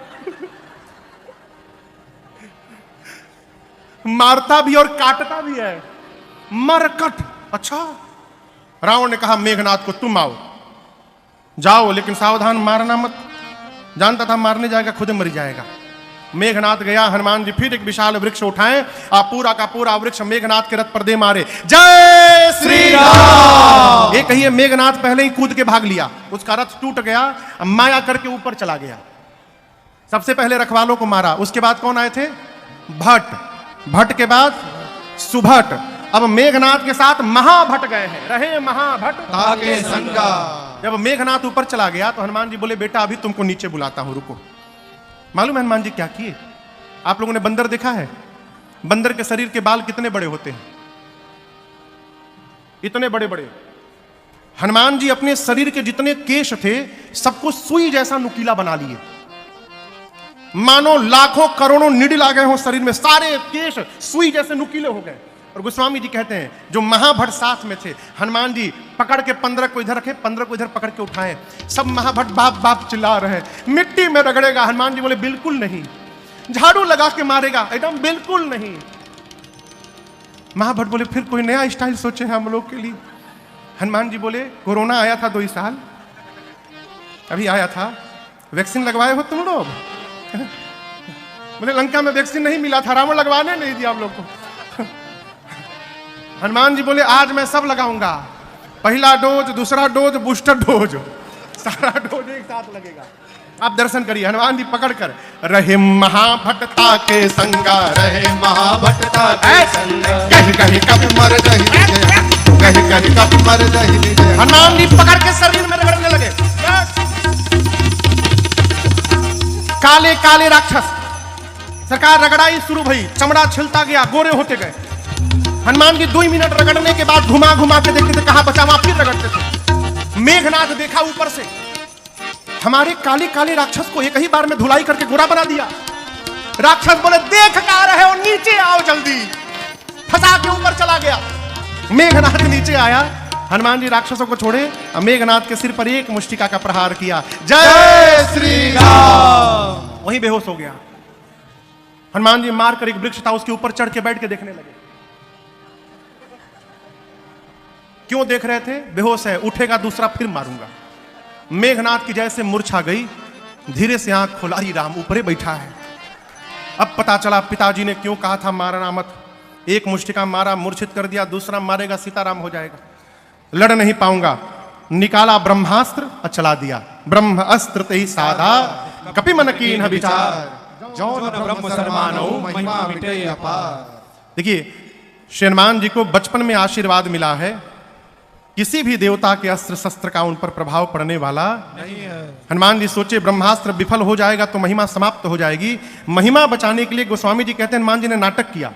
मारता भी और काटता भी है, मरकट। अच्छा, रावण ने कहा मेघनाथ को तुम आओ, जाओ लेकिन सावधान मारना मत, जानता था मारने जाएगा खुद मर जाएगा। मेघनाथ गया, हनुमान जी फिर एक विशाल वृक्ष उठाए, पूरा का पूरा वृक्ष मेघनाथ के रथ पर दे मारे। जय श्री राम। ये कहिए मेघनाथ पहले ही कूद के भाग लिया, उसका रथ टूट गया, माया करके ऊपर चला गया। सबसे पहले रखवालों को मारा, उसके बाद कौन आए थे? भट्ट के बाद सुभट, अब मेघनाथ के साथ महाभट्ट गए हैं। रहे महाभट्ट ताके संगा। जब मेघनाथ ऊपर चला गया तो हनुमान जी बोले बेटा अभी तुमको नीचे बुलाता हूं, रुको। मालूम है हनुमान जी क्या किए? आप लोगों ने बंदर देखा है? बंदर के शरीर के बाल कितने बड़े होते हैं, इतने बड़े बड़े। हनुमान जी अपने शरीर के जितने केश थे सबको सुई जैसा नुकीला बना लिए, मानो लाखों करोड़ों निडिल आ गए हो शरीर में, सारे केश सुई जैसे नुकीले हो गए। और गोस्वामी जी कहते हैं जो महाभट्ट साथ में थे, हनुमान जी पकड़ के 15 को इधर रखे, 15 को इधर पकड़ के उठाए, सब महाभट्ट बाप बाप चिल्ला रहे, मिट्टी में रगड़ेगा। हनुमान जी बोले बिल्कुल नहीं। झाड़ू लगा के मारेगा, एकदम बिल्कुल नहीं। महाभट्ट बोले फिर कोई नया स्टाइल सोचे हैं हम लोग के लिए। हनुमान जी बोले कोरोना आया था 2 साल, अभी आया था, वैक्सीन लगवाए हो तुम लोग? बोले लंका में वैक्सीन नहीं मिला था, रावण लगवाने नहीं दिया हम लोग को। हनुमान जी बोले आज मैं सब लगाऊंगा, पहला डोज, दूसरा डोज, बूस्टर डोज, सारा डोज एक साथ लगेगा। आप दर्शन करिए, हनुमान जी पकड़कर रहे महाभट्टता के संगा, रहे महाभट्टता के संगा, कहीं कहीं कब मर जाहि, कहीं कहीं कब मर जाहि। हनुमान जी पकड़ के शरीर में रगड़ने लगे। काले काले राक्षस, सरकार रगड़ाई शुरू भई, चमड़ा छिलता गया, गोरे होते गए। हनुमान जी 2 मिनट रगड़ने के बाद घुमा घुमा के देखते थे कहां बचा, वहां फिर रगड़ते थे। मेघनाथ देखा ऊपर से, हमारे काले काले राक्षस को एक ही बार में धुलाई करके गोरा बना दिया। राक्षस बोले देख क्या रहे हो, नीचे आओ जल्दी, फंसा के ऊपर चला गया। मेघनाथ नीचे आया, हनुमान जी राक्षसों को छोड़े, मेघनाथ के सिर पर एक मुष्टिका का प्रहार किया। जय श्री राम। वहीं बेहोश हो गया। हनुमान जी मारकर एक वृक्ष था उसके ऊपर चढ़ के बैठ के देखने लगे। क्यों देख रहे थे? बेहोश है, उठेगा दूसरा फिर मारूंगा। मेघनाथ की जैसे मूर्छा गई, धीरे से आंख खोला, ही राम ऊपरे बैठा है। अब पता चला पिताजी ने क्यों कहा था मारना मत। एक मुष्टिका मारा, मूर्छित कर दिया, दूसरा मारेगा सीताराम हो जाएगा, लड़ नहीं पाऊंगा। निकाला ब्रह्मास्त्र और चला दिया। ब्रह्म अस्त्र ते ही साधा, कपि मन कीन्ह विचार, जौन ब्रह्म सरमानो महिमा मिटे अपार। देखिए, श्री हनुमान जी को बचपन में आशीर्वाद मिला है, किसी भी देवता के अस्त्र शस्त्र का उन पर प्रभाव पड़ने वाला नहीं है। हनुमान जी सोचे ब्रह्मास्त्र विफल हो जाएगा तो महिमा समाप्त हो जाएगी। महिमा बचाने के लिए गोस्वामी जी कहते हैं हनुमान जी ने नाटक किया।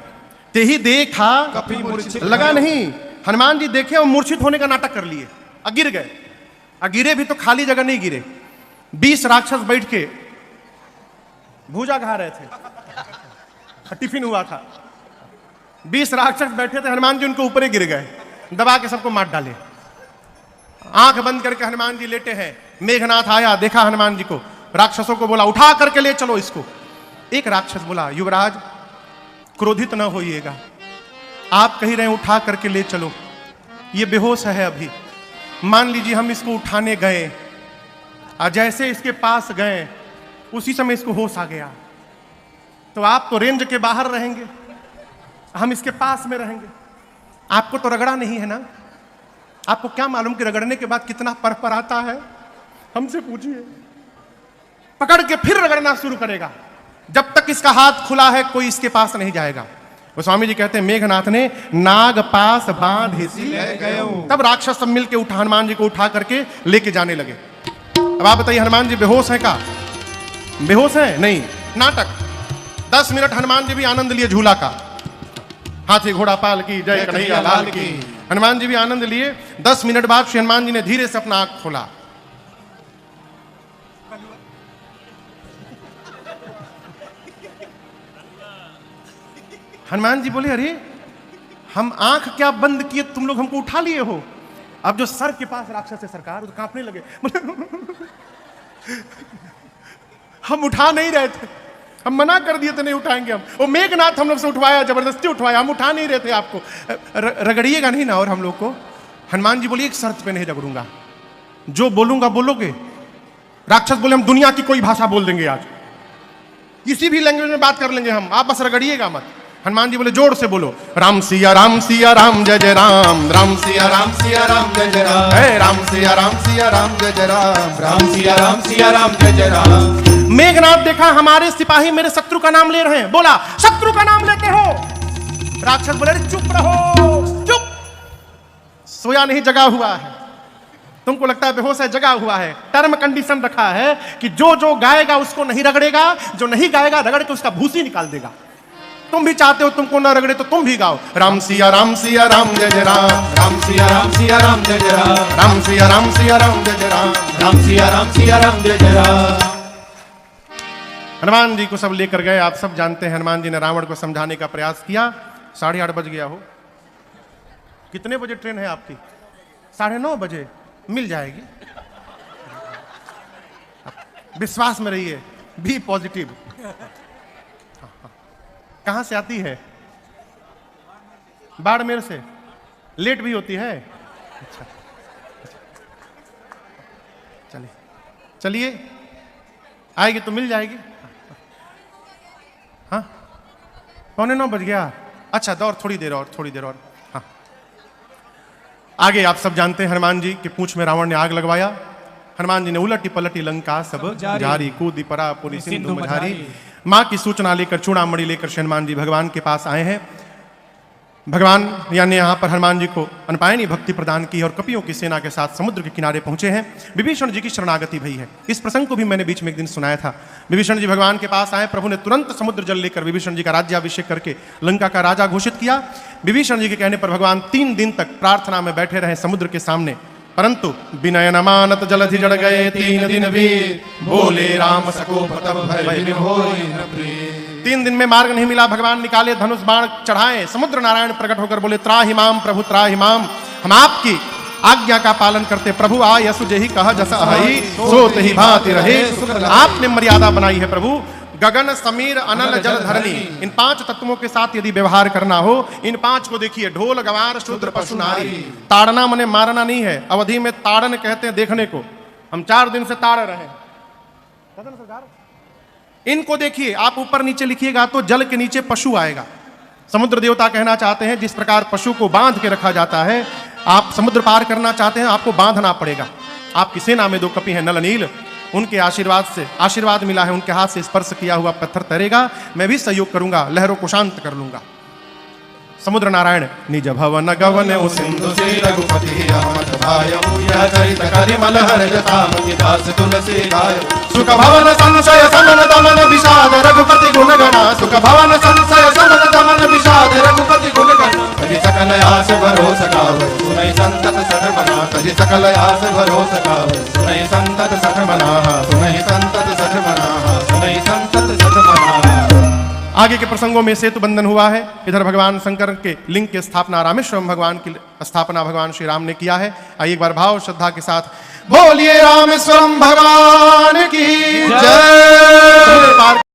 ते ही देखा कपि मूर्छित लगा नहीं, हनुमान जी देखे और मूर्छित होने का नाटक कर लिए, गिर गए। गिरे भी तो खाली जगह नहीं गिरे, 20 राक्षस बैठ के भूजा खा रहे थे, टिफिन हुआ था, 20 राक्षस बैठे थे, हनुमान जी उनके ऊपर ही गिर गए, दबा के सबको मार डाले। आंख बंद करके हनुमान जी लेटे हैं। मेघनाथ आया, देखा हनुमान जी को, राक्षसों को बोला उठा करके ले चलो इसको। एक राक्षस बोला युवराज क्रोधित न होइएगा, आप कह रहे हैं उठा करके ले चलो, ये बेहोश है अभी। मान लीजिए हम इसको उठाने गए और जैसे इसके पास गए उसी समय इसको होश आ गया, तो आप तो रेंज के बाहर रहेंगे, हम इसके पास में रहेंगे। आपको तो रगड़ा नहीं है ना, आपको क्या मालूम कि रगड़ने के बाद कितना पर आता है? हमसे पूछिए। पकड़ के फिर रगड़ना शुरू करेगा, जब तक इसका हाथ खुला है कोई इसके पास नहीं जाएगा। गोस्वामी जी कहते हैं मेघनाथ ने नाग पास बांध ले गए, तब राक्षस सब मिलके उठा हनुमान जी को उठा करके लेके जाने लगे। अब आप बताइए हनुमान जी बेहोश है का? बेहोश है नहीं, नाटक। 10 मिनट हनुमान जी भी आनंद लिए झूला का, हाथी घोड़ा पाल की जय कन्हैया लाल की। हनुमान जी भी आनंद लिए। 10 मिनट बाद श्री हनुमान जी ने धीरे से अपना आंख खोला। हनुमान जी बोले अरे हम आंख क्या बंद किए, तुम लोग हमको उठा लिए हो। अब जो सर के पास राक्षस है सरकार, तो कांपने लगे। हम उठा नहीं रहे थे, हम मना कर दिए थे नहीं उठाएंगे हम। वो मेघनाथ हम लोग से उठवाया, जबरदस्ती उठवाया, हम उठा नहीं रहे थे आपको। रगड़िएगा नहीं ना और हम लोग को। हनुमान जी बोले एक शर्त पे नहीं रगड़ूंगा, जो बोलूंगा बोलोगे। राक्षस बोले हम दुनिया की कोई भाषा बोल देंगे, आज किसी भी लैंग्वेज में बात कर लेंगे हम, आप बस रगड़िएगा मत। हनुमान जी बोले जोर से बोलो राम सिया राम जय जय राम, राम सिया राम जय जय राम, हे राम सिया राम जय जय राम, राम सिया राम जय जय राम। मेघनाथ देखा हमारे सिपाही मेरे शत्रु का नाम ले रहे हैं, बोला शत्रु का नाम लेते हो? राक्षस बोले अरे चुप रहो, चुप, सोया नहीं जगा हुआ है, तुमको लगता है बेहोश है, जगा हुआ है। टर्म कंडीशन रखा है कि जो जो गाएगा उसको नहीं रगड़ेगा, जो नहीं गाएगा रगड़ के उसका भूसी निकाल देगा। तुम भी चाहते हो तुमको ना रगड़े तो तुम भी गाओ राम सिया राम जय जय राम, राम सिया राम जय जय राम, राम सिया राम जय जय राम, राम सिया राम जय जय राम। हनुमान जी को सब लेकर गए। आप सब जानते हैं हनुमान जी ने रावण को समझाने का प्रयास किया। 8:30 बज गया हो। कितने बजे ट्रेन है आपकी? 9:30 बजे मिल जाएगी। विश्वास में रहिए, बी पॉजिटिव। कहां से आती है? बाड़मेर से। लेट भी होती है? अच्छा, चलिए चलिए, आएगी तो मिल जाएगी। हाँ 9:15 बज गया। अच्छा दौर थोड़ी देर और। हाँ आगे आप सब जानते हैं हनुमान जी के पूंछ में रावण ने आग लगवाया। हनुमान जी ने उलटी पलटी लंका सब जारी, कूदी परा पूरी सिंधु मझारी। माँ की सूचना लेकर चूड़ामणि लेकर हनुमान जी भगवान के पास आए हैं। भगवान यानी यहाँ पर हनुमान जी को अनपायनी भक्ति प्रदान की और कपियों की सेना के साथ समुद्र के किनारे पहुंचे हैं। विभीषण जी की शरणागति भई है। इस प्रसंग को भी मैंने बीच में एक दिन सुनाया था। विभीषण जी भगवान के पास आए, प्रभु ने तुरंत समुद्र जल लेकर विभीषण जी का राज्याभिषेक करके लंका का राजा घोषित किया। विभीषण जी के कहने पर भगवान 3 दिन तक प्रार्थना में बैठे रहे समुद्र के सामने, परंतु विनय न मानत जलधि जड़ गए 3 दिन वीर, बोले राम सकोप तब भय होई न प्रीत। 3 दिन में मार्ग नहीं मिला। भगवान निकाले धनुष बाण चढ़ाए, समुद्र नारायण प्रकट होकर बोले त्राहिमाम प्रभु त्राहिमाम, हम आपकी आज्ञा का पालन करते। प्रभु आ यसु जेहि कह जस अहि, सोत ही भांति रहे। आपने मर्यादा बनाई है प्रभु, गगन समीर अनल जल धरणी, इन 5 तत्वों के साथ यदि व्यवहार करना हो, इन 5 को देखिए, ढोल गवार शूद्र पशु नारी। ताड़ना मने मारना नहीं है, अवधि में ताड़न कहते हैं देखने को। हम 4 दिन से ताड़ रहे हैं। इनको देखिए, आप ऊपर नीचे लिखिएगा तो जल के नीचे पशु आएगा। समुद्र देवता कहना चाहते हैं जिस प्रकार पशु को बांध के रखा जाता है, आप समुद्र पार करना चाहते हैं, आपको बांधना पड़ेगा। आपकी सेना में 2 कपि हैं नल नील, उनके आशीर्वाद से आशीर्वाद मिला है, उनके हाथ से स्पर्श किया हुआ पत्थर तैरेगा, मैं भी सहयोग करूंगा, लहरों को शांत कर लूंगा। समुद्र नारायण निज भवन गवन सिंधु से रघुपति अहमद भाय, यह चरित कलिमल हर जतामति दास तुलसी गाय। सुख भवन संशय समन दमन विषाद रघुपति गुण गणा, सुख भवन संशय समन दमन विषाद रघुपति गुण गणा। तजि सकल आस भरोस गावै, सुनै संतत सठ मना, तजि सकल आस भरोस गावै, सुनै संतत सठ मना, सुनै संतत सठ मना, सुनै संतत सठ मना। आगे के प्रसंगों में सेतु बंधन हुआ है। इधर भगवान शंकर के लिंग की स्थापना, रामेश्वरम भगवान की स्थापना भगवान श्री राम ने किया है। आइए एक बार भाव श्रद्धा के साथ बोलिए रामेश्वरम भगवान